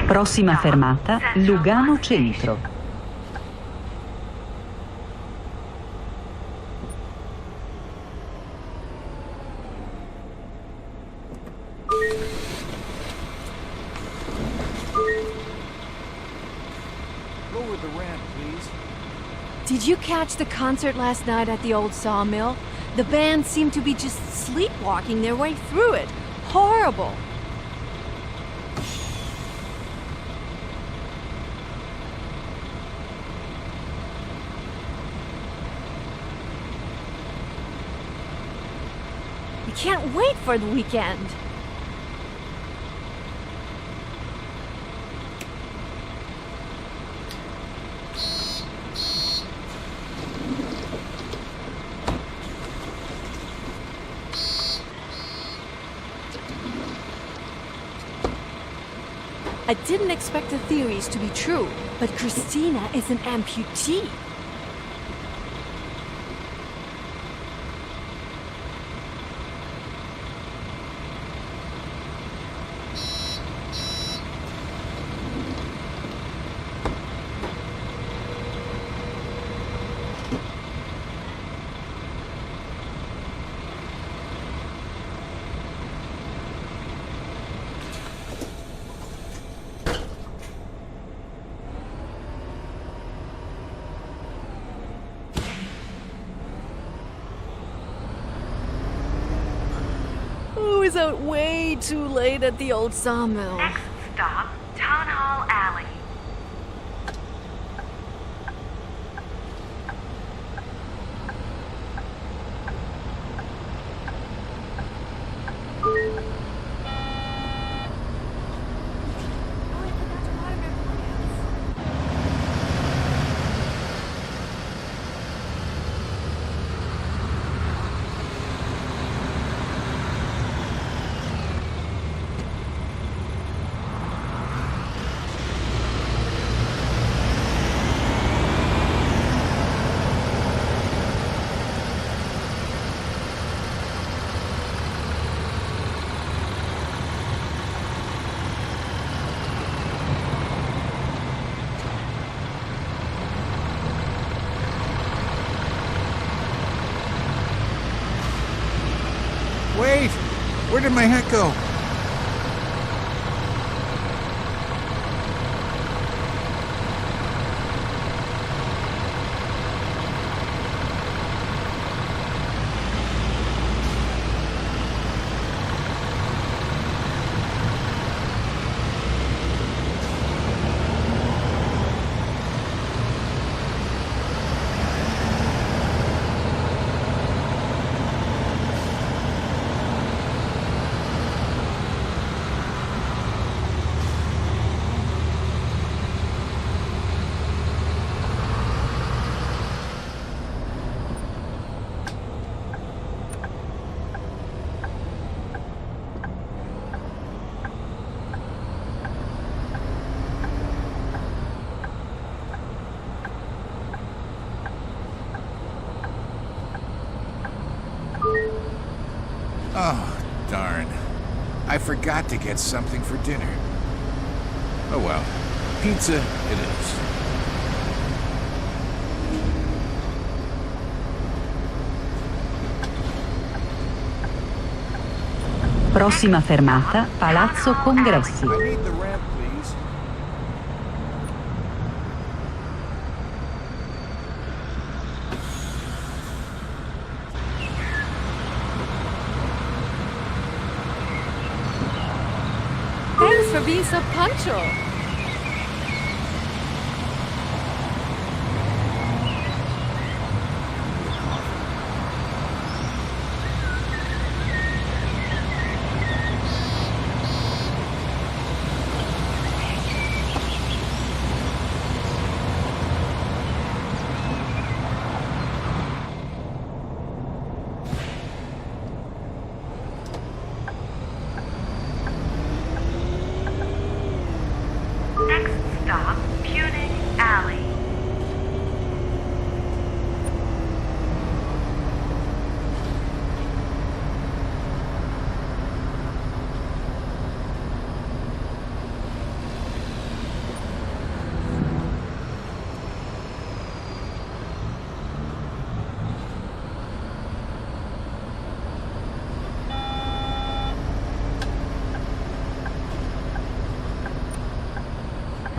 Prossima fermata, Lugano Centro. Lower the ramp, please. Did you catch the concert last night at the old sawmill? The band seemed to be just sleepwalking their way through it. Horrible. I can't wait for the weekend. I didn't expect the theories to be true, but Christina is an amputee. I was out way too late at the old sawmill. Next stop, Town Hall Alley. Wait! Where did my hat go? Oh, darn. I forgot to get something for dinner. Oh well. Pizza it is. Prossima fermata, Palazzo Congressi. I need the ramp, please. Thanks for being so punctual.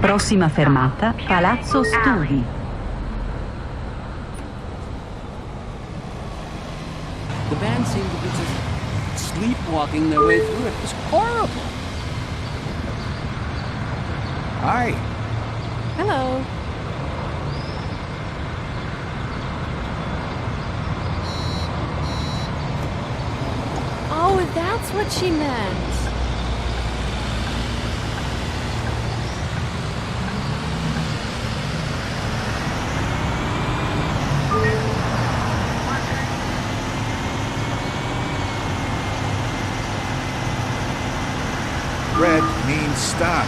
Prossima fermata, Palazzo Studi. The band seemed to be just sleepwalking their way through it. It was horrible. Hi. Hello. Oh, that's what she meant. Red means stop.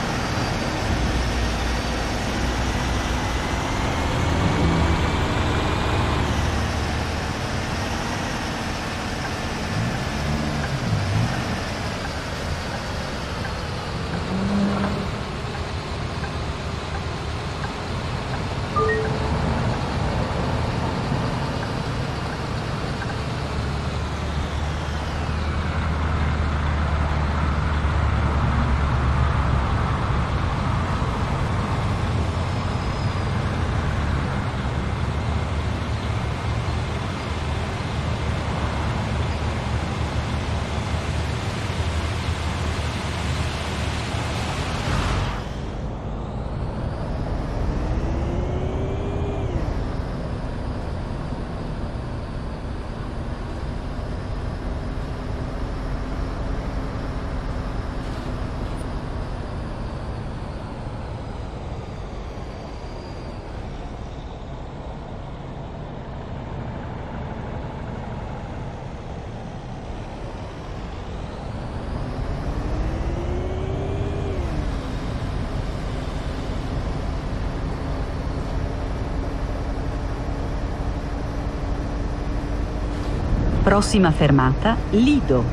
Prossima fermata, Lido.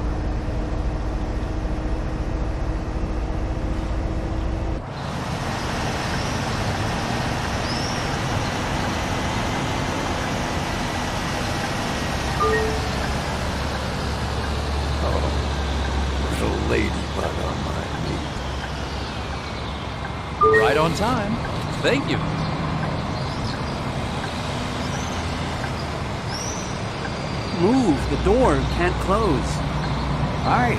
Little ladybug on my knee. Right on time. Thank you. Move. The door can't close. Hi.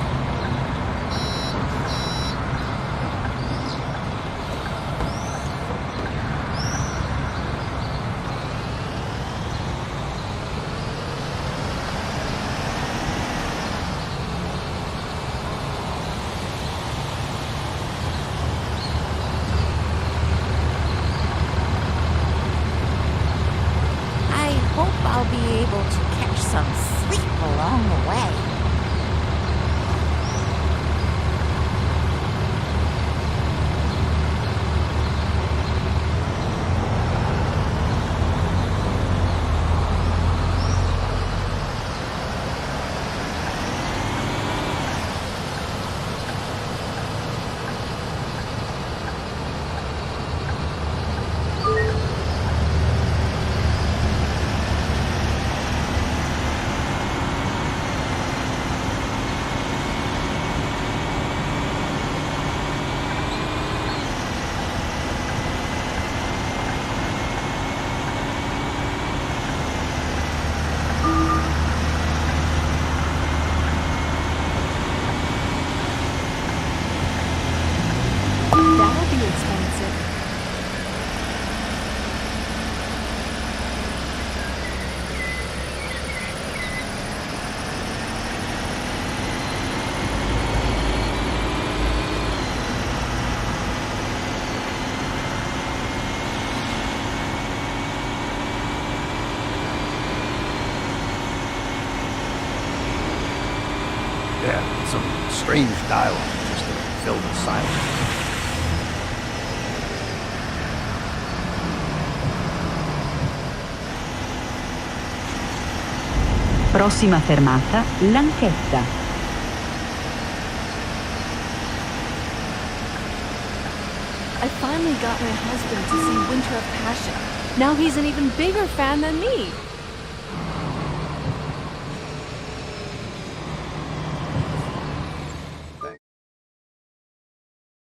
I hope I'll be able to catch some sleep along the way. That'll be expensive. Yeah, some strange dialogue just to fill the silence. Prossima fermata, Lanchetta. I finally got my husband to see Winter of Passion. Now he's an even bigger fan than me.